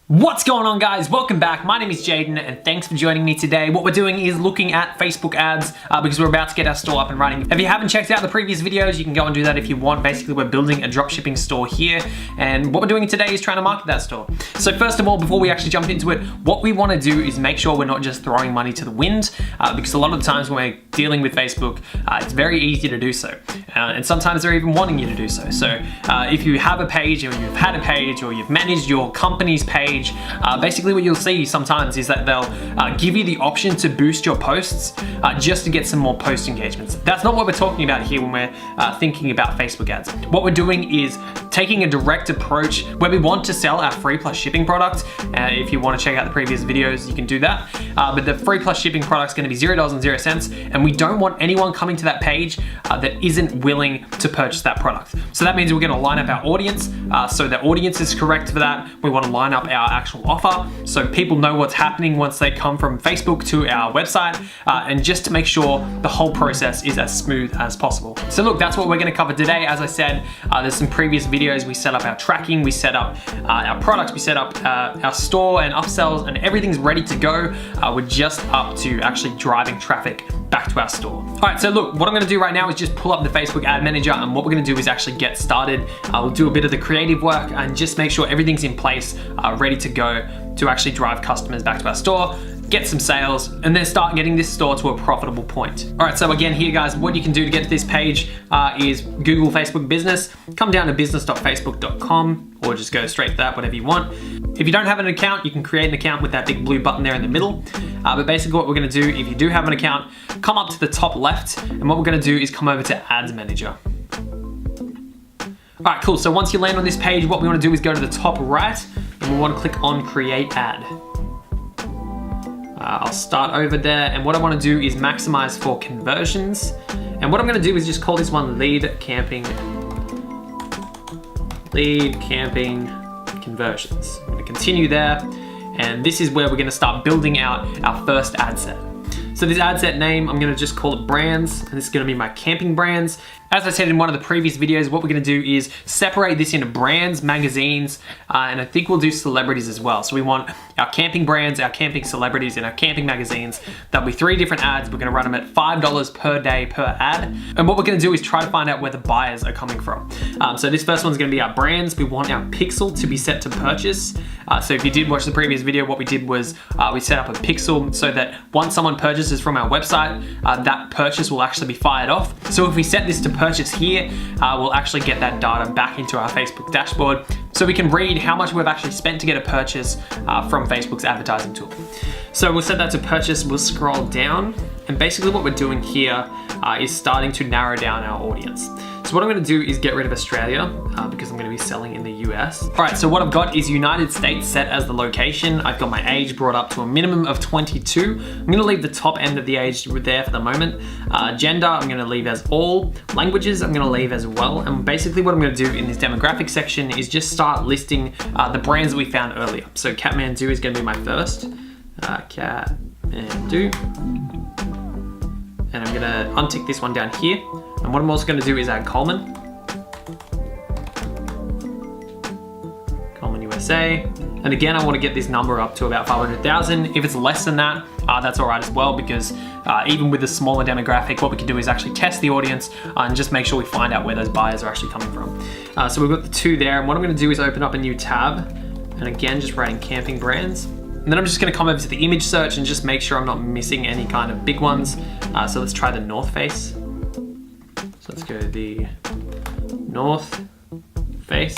What's going on, guys? Welcome back. My name is Jaden and thanks for joining me today. What we're doing is looking at Facebook ads because we're about to get our store up and running. If you haven't checked out the previous videos, you can go and do that if you want. Basically, we're building a dropshipping store here, and what we're doing today is trying to market that store. So first of all, before we actually jump into it, what we want to do is make sure we're not just throwing money to the wind because a lot of the times when we're dealing with Facebook, it's very easy to do so. And sometimes they're even wanting you to do so. So if you have a page or you've had a page or you've managed your company's page, basically what you'll see sometimes is that they'll give you the option to boost your posts just to get some more post engagements. That's not what we're talking about here when we're thinking about Facebook ads. What we're doing is taking a direct approach where we want to sell our free plus shipping product. If you want to check out the previous videos, you can do that. But the free plus shipping product is going to be $0.00, and we don't want anyone coming to that page that isn't willing to purchase that product. So that means we're going to line up our audience so the audience is correct for that. We want to line up our actual offer so people know what's happening once they come from Facebook to our website, and just to make sure the whole process is as smooth as possible. So look, that's what we're going to cover today. As I said, there's some previous videos. We set up our tracking, we set up our products, we set up our store and upsells, and everything's ready to go. We're just up to actually driving traffic back to our store. All right, so look, what I'm gonna do right now is just pull up the Facebook ad manager, and what we're gonna do is actually get started. We'll do a bit of the creative work and just make sure everything's in place, ready to go to actually drive customers back to our store, get some sales, and then start getting this store to a profitable point. All right, so again here, guys, what you can do to get to this page is Google Facebook Business, come down to business.facebook.com, or just go straight to that, whatever you want. If you don't have an account, you can create an account with that big blue button there in the middle. But basically what we're gonna do, if you do have an account, come up to the top left, and what we're gonna do is come over to Ads Manager. All right, cool, so once you land on this page, what we wanna do is go to the top right, and we wanna click on Create Ad. I'll start over there, and what I wanna do is maximize for conversions. And what I'm gonna do is just call this one lead camping conversions. I'm gonna continue there, and this is where we're gonna start building out our first ad set. So this ad set name, I'm gonna just call it brands, and this is gonna be my camping brands. As I said in one of the previous videos, what we're gonna do is separate this into brands, magazines, and I think we'll do celebrities as well. So we want our camping brands, our camping celebrities, and our camping magazines. There'll be 3 different ads. We're gonna run them at $5 per day per ad. And what we're gonna do is try to find out where the buyers are coming from. So this first one's gonna be our brands. We want our pixel to be set to purchase. So if you did watch the previous video, what we did was we set up a pixel so that once someone purchases from our website, that purchase will actually be fired off. So if we set this to purchase here, we'll actually get that data back into our Facebook dashboard so we can read how much we've actually spent to get a purchase from Facebook's advertising tool. So we'll set that to purchase, we'll scroll down, and basically what we're doing here is starting to narrow down our audience. So what I'm gonna do is get rid of Australia because I'm gonna be selling in the US. All right, so what I've got is United States set as the location. I've got my age brought up to a minimum of 22. I'm gonna leave the top end of the age there for the moment. Gender, I'm gonna leave as all. Languages, I'm gonna leave as well. And basically what I'm gonna do in this demographic section is just start listing the brands that we found earlier. So Kathmandu is gonna be my first. Kathmandu. And I'm gonna untick this one down here. And what I'm also gonna do is add Coleman, USA. And again, I wanna get this number up to about 500,000. If it's less than that, that's all right as well, because even with a smaller demographic, what we can do is actually test the audience and just make sure we find out where those buyers are actually coming from. So we've got the 2 there, and what I'm gonna do is open up a new tab, and again, just writing camping brands. And then I'm just gonna come over to the image search and just make sure I'm not missing any kind of big ones. So let's try the North Face. So let's go to the North Face.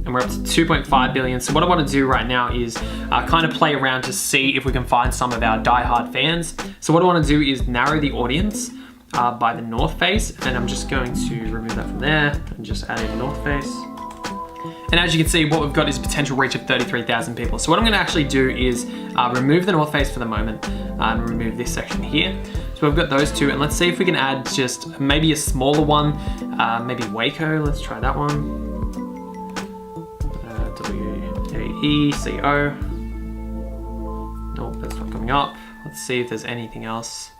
And we're up to 2.5 billion. So what I want to do right now is kind of play around to see if we can find some of our diehard fans. So what I want to do is narrow the audience by the North Face, and I'm just going to remove that from there and just add in North Face. And as you can see, what we've got is a potential reach of 33,000 people. So what I'm gonna actually do is remove the North Face for the moment and remove this section here. So we've got those 2, and let's see if we can add just maybe a smaller one, maybe Waco, let's try that one. W-A-E-C-O. Nope, that's not coming up. Let's see if there's anything else.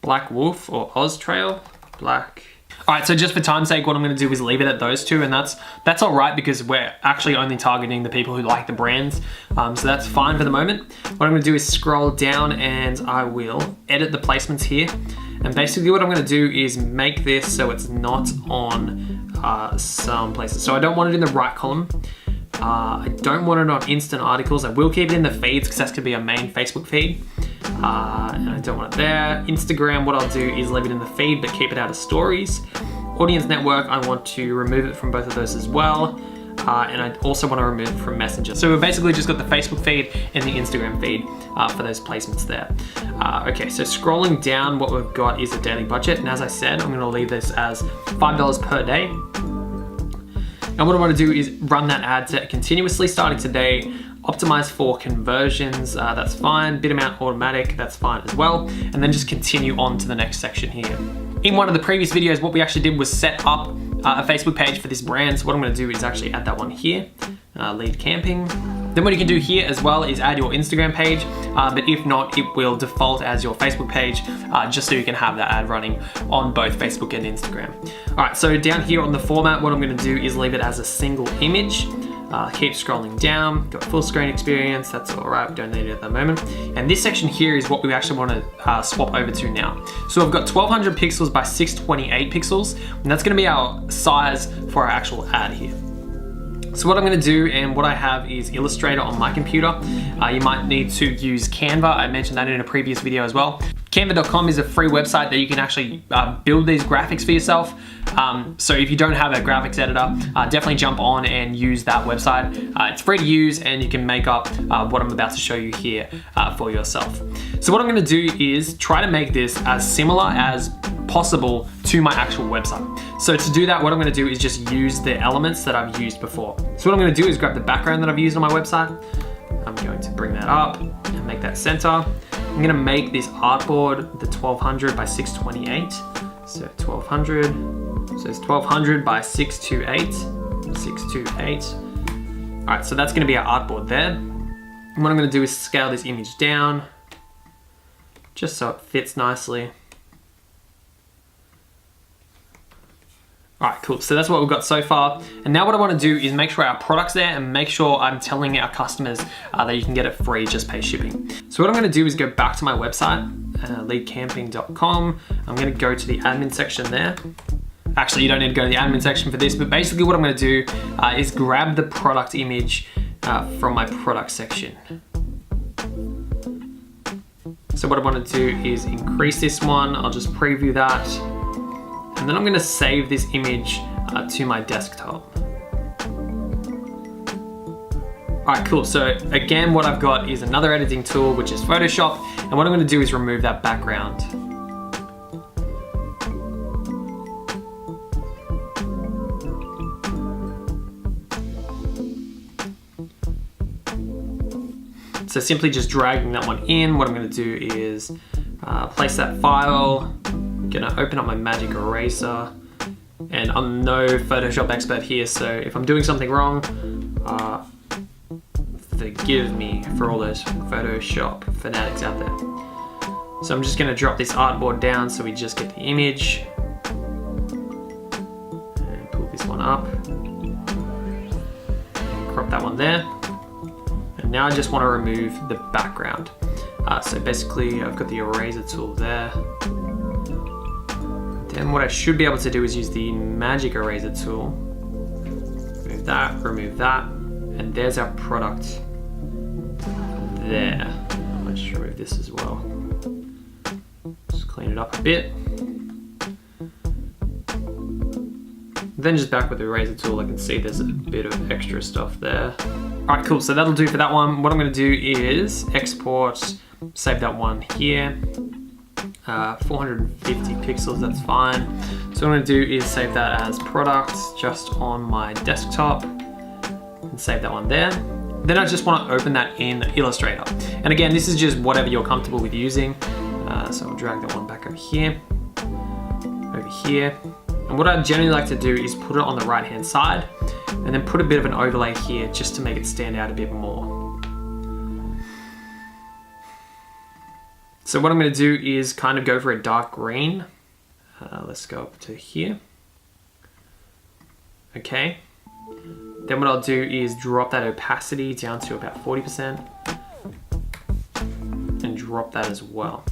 Black Wolf or Oz Trail, Black. All right, so just for time's sake, what I'm gonna do is leave it at those two, and that's all right because we're actually only targeting the people who like the brands. So that's fine for the moment. What I'm gonna do is scroll down and I will edit the placements here. And basically what I'm gonna do is make this so it's not on some places. So I don't want it in the right column. I don't want it on instant articles. I will keep it in the feeds because that's gonna be our main Facebook feed. And I don't want it there. Instagram, what I'll do is leave it in the feed, but keep it out of stories. Audience network, I want to remove it from both of those as well. And I also want to remove it from Messenger. So we've basically just got the Facebook feed and the Instagram feed for those placements there. Okay, so scrolling down, what we've got is a daily budget. And as I said, I'm gonna leave this as $5 per day. And what I want to do is run that ad set continuously starting today, optimize for conversions, that's fine, bid amount automatic, that's fine as well, and then just continue on to the next section here. In one of the previous videos, what we actually did was set up a Facebook page for this brand. So what I'm gonna do is actually add that one here, lead camping. Then what you can do here as well is add your Instagram page, but if not, it will default as your Facebook page, just so you can have that ad running on both Facebook and Instagram. All right, so down here on the format, what I'm gonna do is leave it as a single image. Keep scrolling down, got full screen experience, that's all right, we don't need it at the moment. And this section here is what we actually wanna swap over to now. So I've got 1200 pixels by 628 pixels, and that's gonna be our size for our actual ad here. So what I'm gonna do, and what I have is Illustrator on my computer. You might need to use Canva. I mentioned that in a previous video as well. Canva.com is a free website that you can actually build these graphics for yourself. So if you don't have a graphics editor, definitely jump on and use that website. It's free to use and you can make up what I'm about to show you here for yourself. So what I'm gonna do is try to make this as similar as possible to my actual website. So to do that, what I'm gonna do is just use the elements that I've used before. So what I'm gonna do is grab the background that I've used on my website. I'm going to bring that up and make that center. I'm gonna make this artboard the 1200 by 628. So 1200, so it's 1200 by 628, 628. All right, so that's gonna be our artboard there. And what I'm gonna do is scale this image down, just so it fits nicely. All right, cool. So that's what we've got so far. And now what I want to do is make sure our product's there and make sure I'm telling our customers that you can get it free, just pay shipping. So what I'm going to do is go back to my website, leadcamping.com. I'm going to go to the admin section there. Actually, you don't need to go to the admin section for this, but basically what I'm going to do is grab the product image from my product section. So what I want to do is increase this one. I'll just preview that. And then I'm gonna save this image to my desktop. All right, cool. So again, what I've got is another editing tool, which is Photoshop. And what I'm gonna do is remove that background. So simply just dragging that one in, what I'm gonna do is place that file. Gonna open up my magic eraser, and I'm no Photoshop expert here, so if I'm doing something wrong, forgive me for all those Photoshop fanatics out there. So I'm just gonna drop this artboard down so we just get the image, and pull this one up, crop that one there, and now I just wanna remove the background. So basically I've got the eraser tool there. And what I should be able to do is use the magic eraser tool. Remove that, and there's our product there. I'll just remove this as well. Just clean it up a bit. Then just back with the eraser tool, I can see there's a bit of extra stuff there. All right, cool, so that'll do for that one. What I'm gonna do is export, save that one here. 450 pixels, that's fine. So what I'm gonna do is save that as product just on my desktop and save that one there. Then I just wanna open that in Illustrator. And again, this is just whatever you're comfortable with using. So I'll drag that one back over here. And what I generally like to do is put it on the right-hand side and then put a bit of an overlay here just to make it stand out a bit more. So what I'm gonna do is kind of go for a dark green. Let's go up to here. Okay. Then what I'll do is drop that opacity down to about 40% and drop that as well.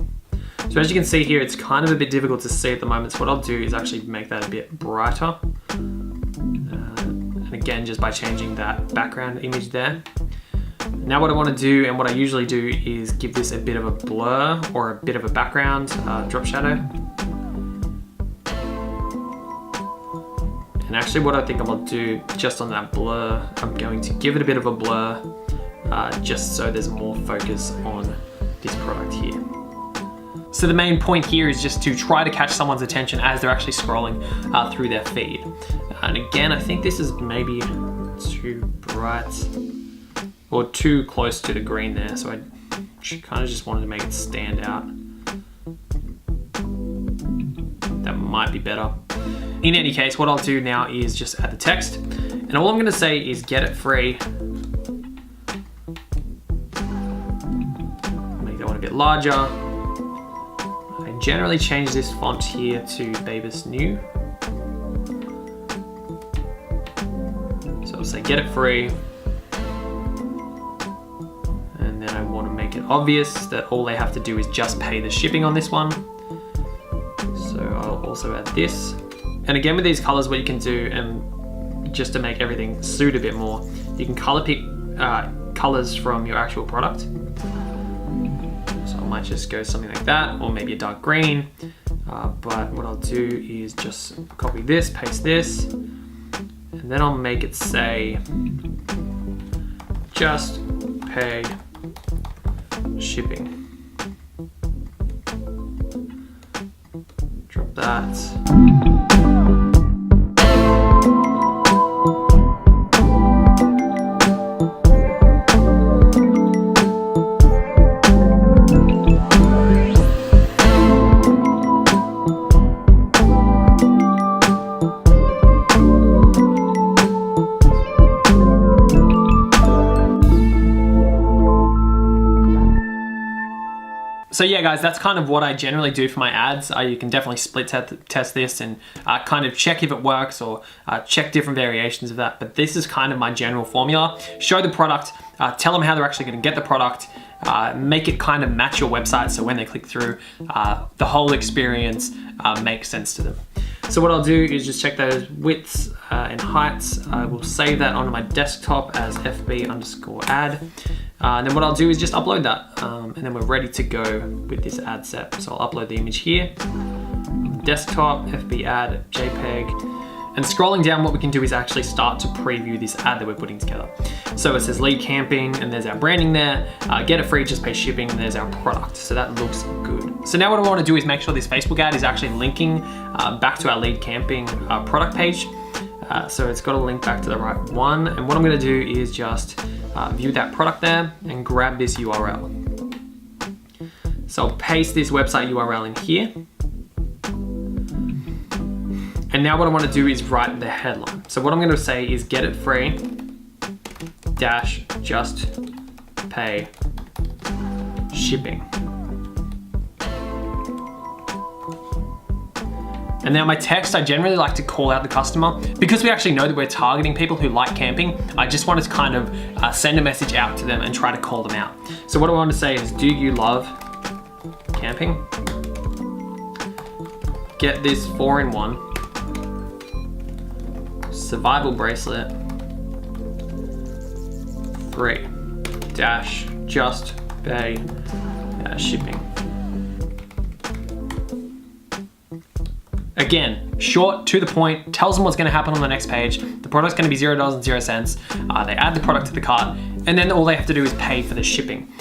So as you can see here, it's kind of a bit difficult to see at the moment. So what I'll do is actually make that a bit brighter. And again, just by changing that background image there. Now what I want to do, and what I usually do, is give this a bit of a blur or a bit of a background drop shadow. And actually what I think I'm going to do just on that blur, I'm going to give it a bit of a blur just so there's more focus on this product here. So the main point here is just to try to catch someone's attention as they're actually scrolling through their feed. And again, I think this is maybe too bright or too close to the green there. So I kind of just wanted to make it stand out. That might be better. In any case, what I'll do now is just add the text. And all I'm gonna say is get it free. Make that one a bit larger. I generally change this font here to Babus New. So I'll say get it free. And then I want to make it obvious that all they have to do is just pay the shipping on this one. So I'll also add this. And again, with these colors, what you can do, and just to make everything suit a bit more, you can color pick colors from your actual product. So I might just go something like that, or maybe a dark green. But what I'll do is just copy this, paste this, and then I'll make it say, just pay shipping. Drop that. So yeah, guys, that's kind of what I generally do for my ads. You can definitely split test this and kind of check if it works, or check different variations of that. But this is kind of my general formula. Show the product, tell them how they're actually gonna get the product, make it kind of match your website so when they click through, the whole experience makes sense to them. So what I'll do is just check those widths and heights. I will save that onto my desktop as FB_ad. And then what I'll do is just upload that, and then we're ready to go with this ad set. So I'll upload the image here, desktop, FB ad, JPEG, and scrolling down, what we can do is actually start to preview this ad that we're putting together. So it says lead camping, and there's our branding there, get it free, just pay shipping, and there's our product. So that looks good. So now what I want to do is make sure this Facebook ad is actually linking back to our lead camping product page. So it's got to link back to the right one. And what I'm going to do is just view that product there and grab this URL. So I'll paste this website URL in here. And now what I want to do is write the headline. So what I'm going to say is get it free dash just pay shipping. And now my text, I generally like to call out the customer. Because we actually know that we're targeting people who like camping, I just wanted to kind of send a message out to them and try to call them out. So what I want to say is, do you love camping? Get this 4-in-1 survival bracelet free dash just pay shipping. Again, short, to the point, tells them what's gonna happen on the next page. The product's gonna be $0.00. They add the product to the cart, and then all they have to do is pay for the shipping.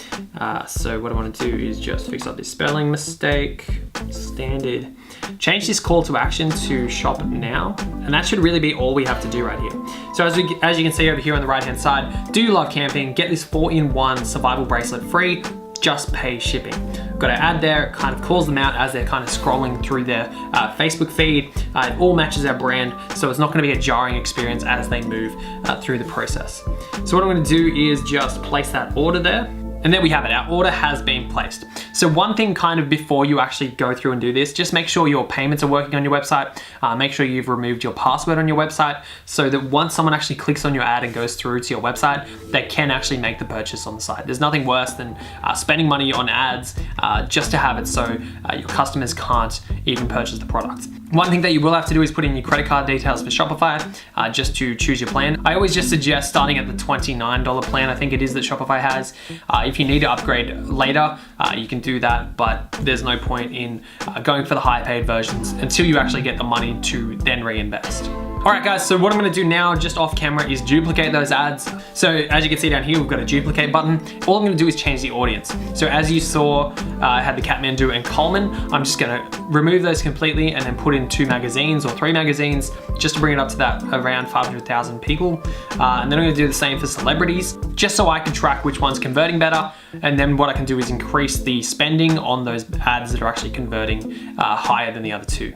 So what I wanna do is just fix up this spelling mistake, standard. Change this call to action to shop now, and that should really be all we have to do right here. So as you can see over here on the right-hand side, do you love camping? Get this 4-in-1 survival bracelet free, just pay shipping. Got an ad there, it kind of calls them out as they're kind of scrolling through their Facebook feed. It all matches our brand, so it's not gonna be a jarring experience as they move through the process. So what I'm gonna do is just place that order there, And there we have it, our order has been placed. So one thing kind of before you actually go through and do this, just make sure your payments are working on your website. Make sure you've removed your password on your website so that once someone actually clicks on your ad and goes through to your website, they can actually make the purchase on the site. There's nothing worse than spending money on ads just to have it so your customers can't even purchase the product. One thing that you will have to do is put in your credit card details for Shopify just to choose your plan. I always just suggest starting at the $29 plan, I think it is, that Shopify has. If you need to upgrade later, you can do that, but there's no point in going for the high paid versions until you actually get the money to then reinvest. All right guys, so what I'm gonna do now just off camera is duplicate those ads. So as you can see down here, we've got a duplicate button. All I'm gonna do is change the audience. So as you saw, I had the Kathmandu and Coleman. I'm just gonna remove those completely and then put in 2 magazines or 3 magazines just to bring it up to that around 500,000 people. And then I'm gonna do the same for celebrities, just so I can track which one's converting better. And then what I can do is increase the spending on those ads that are actually converting higher than the other 2.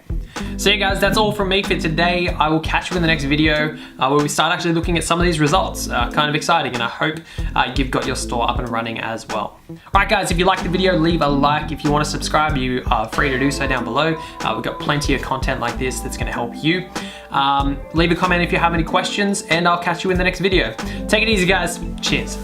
So yeah guys, that's all from me for today. I will catch you in the next video where we start actually looking at some of these results. Kind of exciting, and I hope you've got your store up and running as well. All right guys, if you liked the video, leave a like. If you want to subscribe, you are free to do so down below. We've got plenty of content like this that's going to help you. Leave a comment if you have any questions, and I'll catch you in the next video. Take it easy guys, cheers.